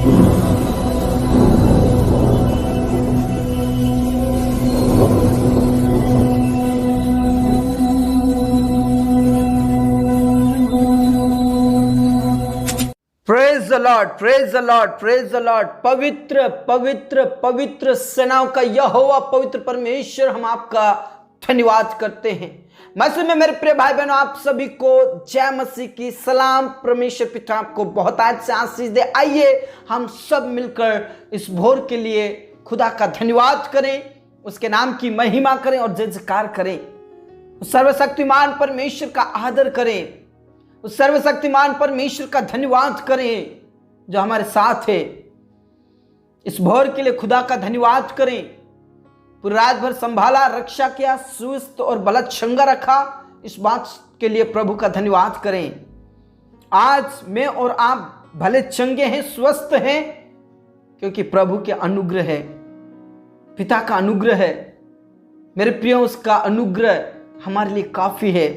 Praise the Lord, praise the Lord, praise the Lord. पवित्र पवित्र पवित्र सेनाओं का यहोवा पवित्र परमेश्वर, हम आपका धन्यवाद करते हैं। मसीह में मेरे प्रिय भाई बहनों, आप सभी को जय मसीह की सलाम। परमेश्वर पिता आपको बहुत आज से आशीष दे। आइए हम सब मिलकर इस भोर के लिए खुदा का धन्यवाद करें, उसके नाम की महिमा करें और जय जयकार करें। उस सर्वशक्तिमान परमेश्वर का आदर करें, उस सर्वशक्तिमान परमेश्वर का धन्यवाद करें जो हमारे साथ है। इस भोर के लिए खुदा का धन्यवाद करें। पूरी रात भर संभाला, रक्षा किया, सुस्त और बलद चंगा रखा, इस बात के लिए प्रभु का धन्यवाद करें। आज मैं और आप भले चंगे हैं, स्वस्थ हैं, क्योंकि प्रभु के अनुग्रह है, पिता का अनुग्रह है। मेरे प्रियो, उसका अनुग्रह हमारे लिए काफी है।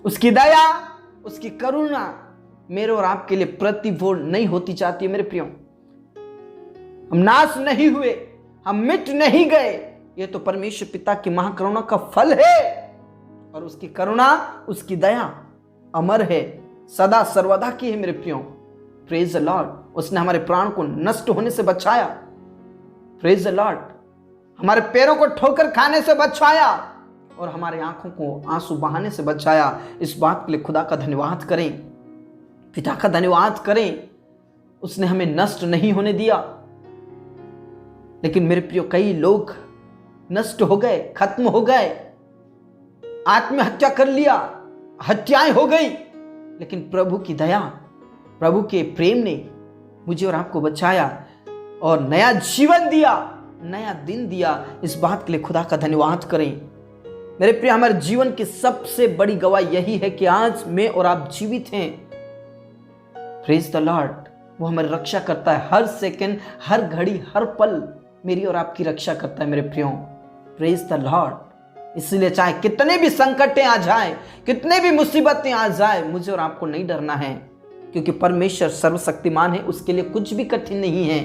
उसकी दया, उसकी करुणा मेरे और आपके लिए प्रतिफल नहीं होती चाहती है। मेरे प्रियो, हम नाश नहीं हुए, हम मिट नहीं गए। ये तो परमेश्वर पिता की महाकरुणा का फल है, और उसकी करुणा, उसकी दया अमर है, सदा सर्वदा की है। मेरे प्रियो, प्रेज द लॉर्ड। उसने हमारे प्राण को नष्ट होने से बचाया। Praise the Lord. हमारे पैरों को ठोकर खाने से बचाया और हमारे आंखों को आंसू बहाने से बचाया। इस बात के लिए खुदा का धन्यवाद करें, पिता का धन्यवाद करें। उसने हमें नष्ट नहीं होने दिया। लेकिन मेरे प्रियो, कई लोग नष्ट हो गए, खत्म हो गए, आत्महत्या कर लिया, हत्याएं हो गई। लेकिन प्रभु की दया, प्रभु के प्रेम ने मुझे और आपको बचाया और नया जीवन दिया, नया दिन दिया। इस बात के लिए खुदा का धन्यवाद करें। मेरे प्रिय, हमारे जीवन की सबसे बड़ी गवाही यही है कि आज मैं और आप जीवित हैं। Praise the Lord. वो हमारी रक्षा करता है, हर सेकंड, हर घड़ी, हर पल मेरी और आपकी रक्षा करता है। मेरे प्रियो, प्रेज द लॉर्ड। इसलिए चाहे कितने भी संकटें आ जाएं, कितने भी मुसीबतें आ जाएं, मुझे और आपको नहीं डरना है, क्योंकि परमेश्वर सर्वशक्तिमान है। उसके लिए कुछ भी कठिन नहीं है।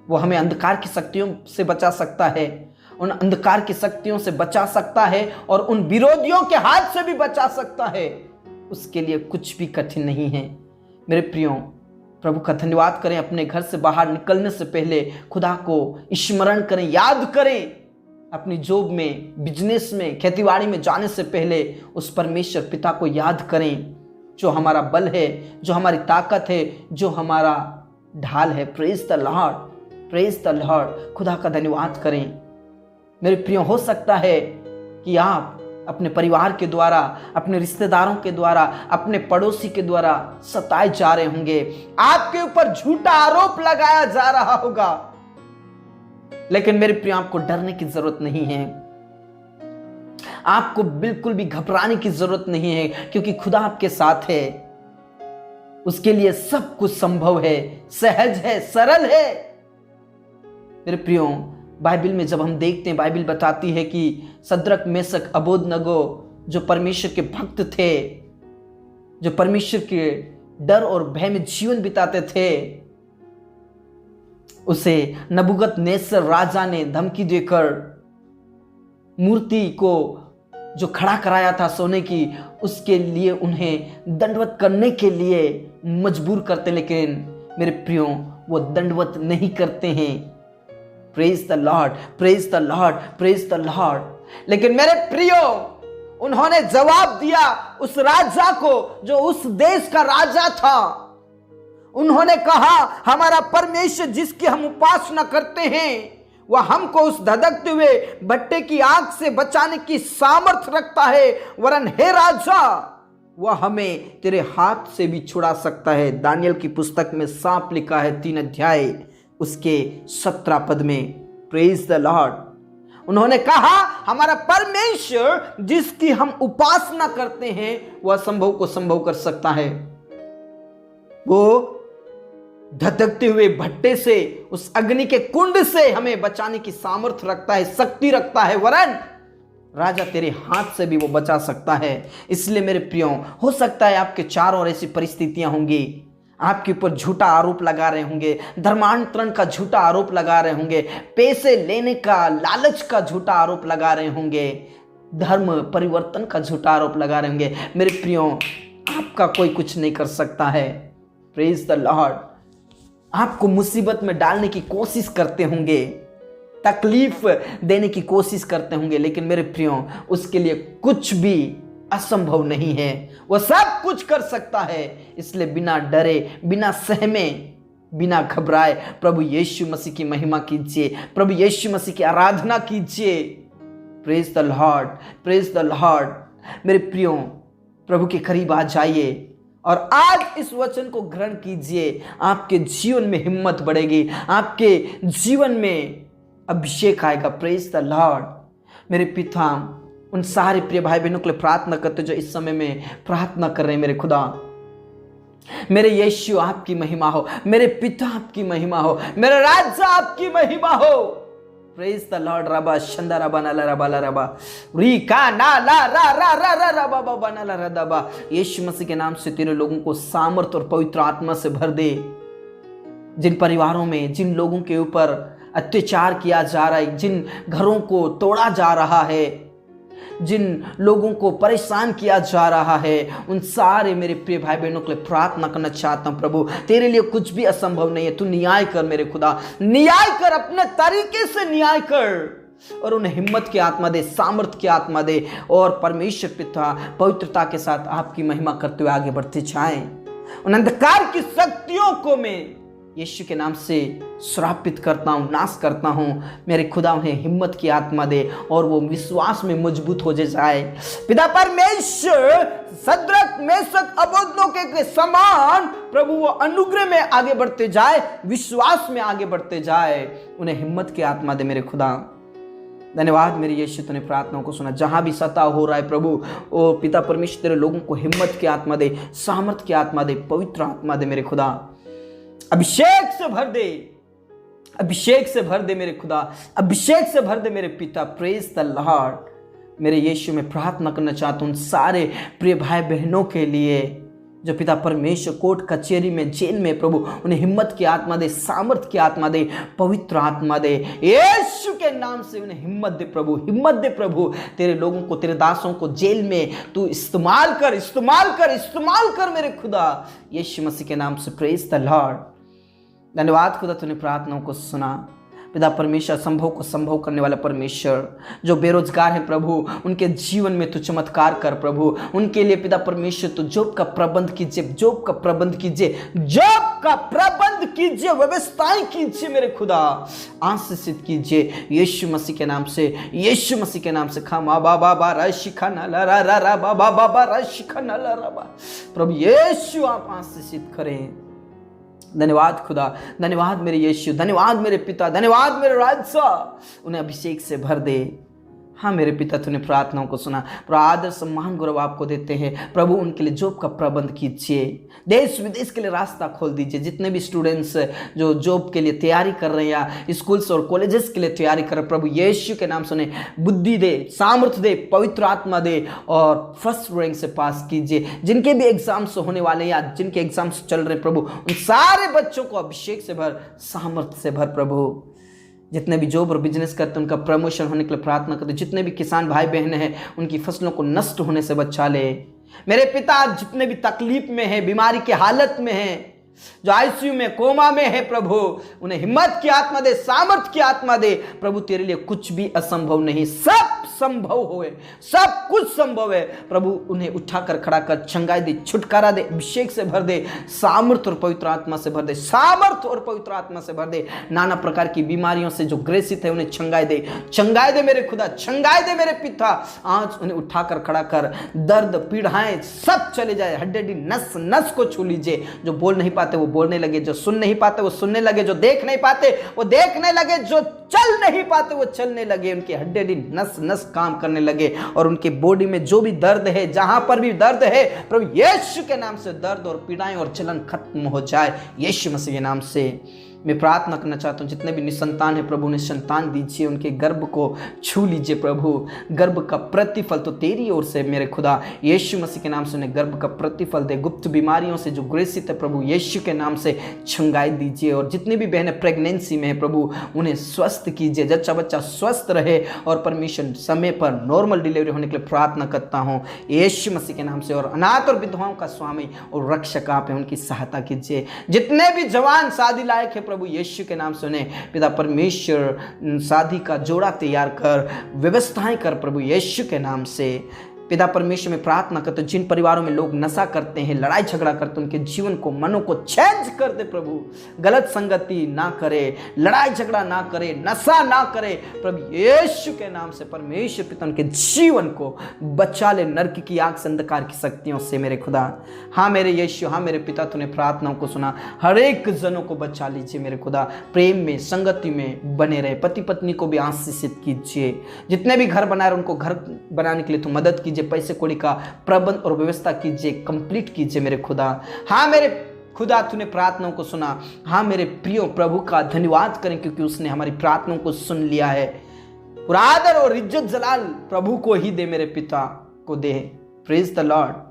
वो हमें अंधकार की शक्तियों से बचा सकता है, उन अंधकार की शक्तियों से बचा सकता है और उन विरोधियों के हाथ से भी बचा सकता है। उसके लिए कुछ भी कठिन नहीं है। मेरे प्रियो, प्रभु का धन्यवाद करें। अपने घर से बाहर निकलने से पहले खुदा को स्मरण करें, याद करें। अपनी जॉब में, बिजनेस में, खेतीबाड़ी में जाने से पहले उस परमेश्वर पिता को याद करें, जो हमारा बल है, जो हमारी ताकत है, जो हमारा ढाल है। Praise the Lord, praise the Lord. खुदा का धन्यवाद करें। मेरे प्रियो, हो सकता है कि आप अपने परिवार के द्वारा, अपने रिश्तेदारों के द्वारा, अपने पड़ोसी के द्वारा सताए जा रहे होंगे। आपके ऊपर झूठा आरोप लगाया जा रहा होगा। लेकिन मेरे प्रियो, आपको डरने की जरूरत नहीं है। आपको बिल्कुल भी घबराने की जरूरत नहीं है, क्योंकि खुदा आपके साथ है। उसके लिए सब कुछ संभव है, सहज है, सरल है। मेरे प्रियो, बाइबल में जब हम देखते हैं, बाइबल बताती है कि सद्रक, मेशक, अबेदनगो जो परमेश्वर के भक्त थे, जो परमेश्वर के डर और भय में जीवन बिताते थे, उसे नबूकदनेस्सर राजा ने धमकी देकर मूर्ति को जो खड़ा कराया था सोने की, उसके लिए उन्हें दंडवत करने के लिए मजबूर करते। लेकिन मेरे प्रियो, वो दंडवत नहीं करते हैं। Praise the Lord, praise the Lord, praise the Lord. लेकिन मेरे प्रियो, उन्होंने जवाब दिया उस राजा को जो उस देश का राजा था। उन्होंने कहा, हमारा परमेश्वर जिसकी हम उपासना करते हैं, वह हमको उस धधकते हुए भट्टे की आग से बचाने की सामर्थ रखता है। वरन हे राजा, वह हमें तेरे हाथ से भी छुड़ा सकता है। दानियल की पुस्तक में साफ लिखा है, 3 अध्याय उसके 17 पद में। Praise the Lord. उन्होंने कहा, हमारा परमेश्वर जिसकी हम उपासना करते हैं, वह संभव को संभव कर सकता है। वो धधकते हुए भट्टे से, उस अग्नि के कुंड से हमें बचाने की सामर्थ्य रखता है, शक्ति रखता है। वरन राजा तेरे हाथ से भी वो बचा सकता है। इसलिए मेरे प्रियो, हो सकता है आपके चारों ओर ऐसी परिस्थितियां होंगी, आपके ऊपर झूठा आरोप लगा रहे होंगे, धर्मांतरण का झूठा आरोप लगा रहे होंगे, पैसे लेने का, लालच का झूठा आरोप लगा रहे होंगे, धर्म परिवर्तन का झूठा आरोप लगा रहे होंगे। मेरे प्रियो, आपका कोई कुछ नहीं कर सकता है। Praise the Lord. आपको मुसीबत में डालने की कोशिश करते होंगे, तकलीफ देने की कोशिश करते होंगे, लेकिन मेरे प्रियो, उसके लिए कुछ भी असंभव नहीं है। वो सब कुछ कर सकता है। इसलिए बिना डरे, बिना सहमे, बिना घबराए प्रभु यीशु मसीह की महिमा कीजिए, प्रभु यीशु मसीह की आराधना कीजिए। Praise the Lord, praise the Lord. मेरे प्रियो, प्रभु के करीब आ जाइए और आज इस वचन को ग्रहण कीजिए। आपके जीवन में हिम्मत बढ़ेगी, आपके जीवन में अभिषेक आएगा। Praise the Lord. मेरे पिता, उन सारे प्रिय भाई बहनों के लिए प्रार्थना करते जो इस समय में प्रार्थना कर रहे हैं। मेरे खुदा, मेरे यीशु आपकी महिमा हो, मेरे पिता आपकी महिमा हो, मेरे राजा आपकी महिमा हो। Praise the Lord. Rava Shanda रबा नाला रबा ला रबा री का ना ला रा रा रा रा रबा बा नाला रा दबा। यीशु मसीह के नाम से तेरे लोगों को सामर्थ और पवित्र आत्मा से भर दे। जिन परिवारों में, जिन लोगों के ऊपर अत्याचार किया जा रहा है, जिन घरों को तोड़ा जा रहा है, जिन लोगों को परेशान किया जा रहा है, उन सारे मेरे प्रिय भाई बहनों के लिए प्रार्थना करना चाहता हूं। प्रभु, तेरे लिए कुछ भी असंभव नहीं है। तू न्याय कर मेरे खुदा, न्याय कर, अपने तरीके से न्याय कर और उन्हें हिम्मत की आत्मा दे, सामर्थ की आत्मा दे और परमेश्वर पिता पवित्रता के साथ आपकी महिमा करते हुए आगे बढ़ते जाएं। उन अंधकार की शक्तियों को मैं यीशु के नाम से श्रापित करता हूं, नाश करता हूं। मेरे खुदा उन्हें हिम्मत की आत्मा दे और वो विश्वास में मजबूत हो जाए। पिता परमेश्वर, सद्रक मेशक अबेदनगो के समान प्रभु वो अनुग्रह में आगे बढ़ते जाए, विश्वास में आगे बढ़ते जाए। उन्हें हिम्मत की आत्मा दे मेरे खुदा। धन्यवाद मेरे यीशु, तूने प्रार्थनाओं को सुना। जहां भी सताव हो रहा है प्रभु, ओ पिता परमेश्वर, तेरे लोगों को हिम्मत की आत्मा दे, सामर्थ की आत्मा दे, पवित्र आत्मा दे मेरे खुदा। अभिषेक से भर दे, अभिषेक से भर दे मेरे खुदा, अभिषेक से भर दे मेरे पिता। Praise the Lord. मेरे यीशु में प्रार्थना करना चाहता हूं सारे प्रिय भाई बहनों के लिए जो पिता परमेश्वर कोर्ट कचहरी में, जेल में, प्रभु उन्हें हिम्मत की आत्मा दे, सामर्थ की आत्मा दे, पवित्र आत्मा दे। यीशु के नाम से उन्हें हिम्मत दे प्रभु, हिम्मत दे प्रभु। तेरे लोगों को, तेरे दासों को जेल में तू इस्तेमाल कर, इस्तेमाल कर, इस्तेमाल कर मेरे खुदा, यीशु मसीह के नाम से। Praise the Lord. धन्यवाद खुदा, तूने प्रार्थनाओं को सुना। पिता परमेश्वर, संभव को संभव करने वाला परमेश्वर, जो बेरोजगार है प्रभु, उनके जीवन में तू चमत्कार कर प्रभु। उनके लिए पिता परमेश्वर तू जॉब का प्रबंध कीजिए, जॉब का प्रबंध कीजिए, जॉब का प्रबंध कीजिए, व्यवस्थाएं कीजिए मेरे खुदा, आशीषित कीजिए यीशु मसीह के नाम से, यीशु मसीह के नाम से। खामा बाबा बारा शिखा नला रा रा रा बाबा बाबा रा शिखा नला रा बा। प्रभु यीशु आप आशीषित करें। धन्यवाद खुदा, धन्यवाद मेरे यीशु, धन्यवाद मेरे पिता, धन्यवाद मेरे राजा। उन्हें अभिषेक से भर दे। हाँ मेरे पिता, तूने प्रार्थनाओं को सुना। प्रभु आदर सम्मान गौरव आपको देते हैं प्रभु। उनके लिए जॉब का प्रबंध कीजिए, देश विदेश के लिए रास्ता खोल दीजिए। जितने भी स्टूडेंट्स जो जॉब के लिए तैयारी कर रहे हैं या स्कूल्स और कॉलेजेस के लिए तैयारी कर रहे हैं, प्रभु यीशु के नाम से उन्हें बुद्धि दे, सामर्थ्य दे, पवित्र आत्मा दे और फर्स्ट रैंक से पास कीजिए। जिनके भी एग्जाम्स होने वाले या जिनके एग्जाम्स चल रहे हैं प्रभु, उन सारे बच्चों को अभिषेक से भर, सामर्थ्य से भर प्रभु। जितने भी जॉब और बिजनेस करते हैं उनका प्रमोशन होने के लिए प्रार्थना करते। जितने भी किसान भाई बहन हैं उनकी फसलों को नष्ट होने से बचा ले मेरे पिता। जितने भी तकलीफ में है, बीमारी की हालत में है, जो आईसीयू में, कोमा में है प्रभु, उन्हें हिम्मत की आत्मा दे, सामर्थ की आत्मा दे प्रभु। तेरे लिए कुछ भी असंभव नहीं, सब संभव होए, सब कुछ संभव है प्रभु। उन्हें उठाकर खड़ा कर, चंगाई दे, छुटकारा दे, अभिषेक से भर दे, सामर्थ और पवित्र आत्मा से भर दे, सामर्थ और पवित्र आत्मा से भर दे। नाना प्रकार की बीमारियों से जो ग्रसित है उन्हें चंगाई दे, चंगाई दे मेरे खुदा, चंगाई दे मेरे पिता। आज उन्हें उठाकर खड़ा कर, दर्द पीड़ाएं सब चले जाए, हड्डी नस नस को छू लीजिए। जो बोल नहीं पाते वो बोलने लगे, जो सुन नहीं पाते वो सुनने लगे, जो देख नहीं पाते वो देखने लगे, जो चल नहीं पाते वो चलने लगे। उनकी हड्डी नस नस काम करने लगे और उनके बॉडी में जो भी दर्द है, जहां पर भी दर्द है प्रभु यीशु के नाम से दर्द और पीड़ाएं और जलन खत्म हो जाए यीशु मसीह के नाम से। मैं प्रार्थना करना चाहता हूँ जितने भी निसंतान है प्रभु, उन्हें संतान दीजिए, उनके गर्भ को छू लीजिए प्रभु। गर्भ का प्रतिफल तो तेरी ओर से मेरे खुदा, यीशु मसीह के नाम से उन्हें गर्भ का प्रतिफल दे। गुप्त बीमारियों से जो ग्रसित है प्रभु, यीशु के नाम से छंगाई दीजिए। और जितनी भी बहनें प्रेगनेंसी में है प्रभु, उन्हें स्वस्थ कीजिए, जच्चा बच्चा स्वस्थ रहे। और परमेश्वर समय पर नॉर्मल डिलीवरी होने के लिए प्रार्थना करता हूँ यीशु मसीह के नाम से। और अनाथ और विधवाओं का स्वामी और रक्षक आप हैं, उनकी सहायता कीजिए। जितने भी जवान शादी लायक है प्रभु, यीशु के नाम से उन्हें पिता परमेश्वर शादी का जोड़ा तैयार कर, व्यवस्थाएं कर प्रभु यीशु के नाम से। पिता परमेश्वर में प्रार्थना करते जिन परिवारों में लोग नशा करते हैं, लड़ाई झगड़ा करते हैं, उनके जीवन को, मनों को चेंज कर दे प्रभु। गलत संगति ना करे, लड़ाई झगड़ा ना करे, नशा ना करे प्रभु यीशु के नाम से। परमेश्वर पिता उनके जीवन को बचा ले नरक की आग से, अंधकार की शक्तियों से मेरे खुदा। हाँ मेरे यीशु, हाँ मेरे पिता, तूने प्रार्थनाओं को सुना। हर एक जनों को बचा लीजिए मेरे खुदा। प्रेम में, संगति में बने रहे। पति पत्नी को भी आशीषित कीजिए। जितने भी घर बना रहे उनको घर बनाने के लिए तू मदद कीजिए। पैसे कौड़ी का प्रबंध और व्यवस्था कीजिए, कंप्लीट कीजिए मेरे खुदा। हाँ मेरे खुदा, तूने प्रार्थनाओं को सुना। हाँ मेरे प्रिय प्रभु का धन्यवाद करें क्योंकि उसने हमारी प्रार्थनाओं को सुन लिया है। और आदर और इज्जत जलाल प्रभु को ही दे, मेरे पिता को दे। Praise the Lord.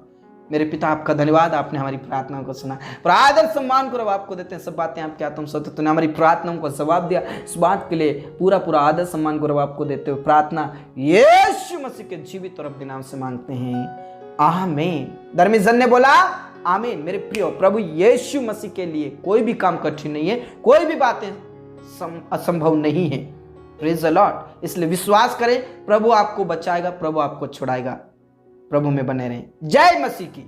मेरे पिता आपका धन्यवाद, आपने हमारी प्रार्थनाओं को सुना। पर आदर सम्मान को रब आपको देते हैं। सब बातें आपके आत्म सत्य, तूने हमारी प्रार्थनाओं को जवाब दिया। इस बात के लिए पूरा पूरा आदर सम्मान को रब आपको देते हुए प्रार्थना यीशु मसीह के जीवित और अपने नाम से मांगते हैं, आमीन। धर्मीजन ने बोला आमीन। मेरे प्रियो, प्रभु यीशु मसीह के लिए कोई भी काम कठिन नहीं है, कोई भी बातें असंभव नहीं है। Praise the Lord. इसलिए विश्वास करें, प्रभु आपको बचाएगा, प्रभु आपको छुड़ाएगा। प्रभु में बने रहें। जय मसीह की।